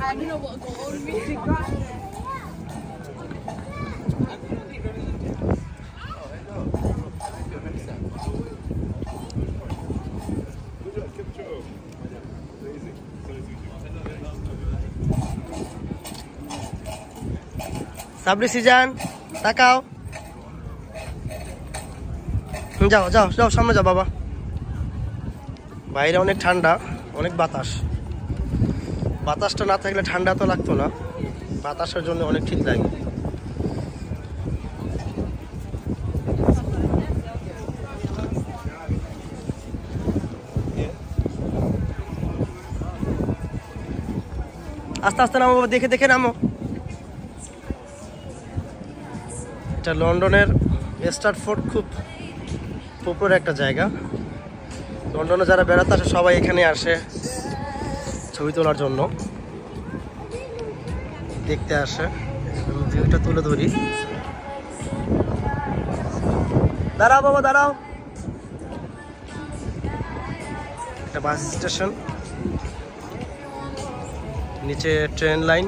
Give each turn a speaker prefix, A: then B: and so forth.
A: I don't know what got on me.
B: Sabri Sijan তাকাও, যাও যাও যাও সামনে যাও বাবা। বাইরে অনেক ঠান্ডা, অনেক বাতাস। বাতাসটা না থাকলে ঠান্ডা তো লাগতো না, বাতাসের জন্য অনেক ঠিক লাগে। আস্তে আস্তে নামো বাবা, দেখে দেখে নামো। এটা লন্ডনের স্ট্র্যাটফোর্ড, খুব পপুলার একটা জায়গা। লন্ডনে যারা বেড়াতে আসে সবাই এখানে আসে ছবি তোলার জন্য, দেখতে আসে। ভিউটা তুলে ধরি। দাঁড়াও বাবা দাঁড়াও। একটা বাস স্টেশন, নিচে ট্রেন লাইন।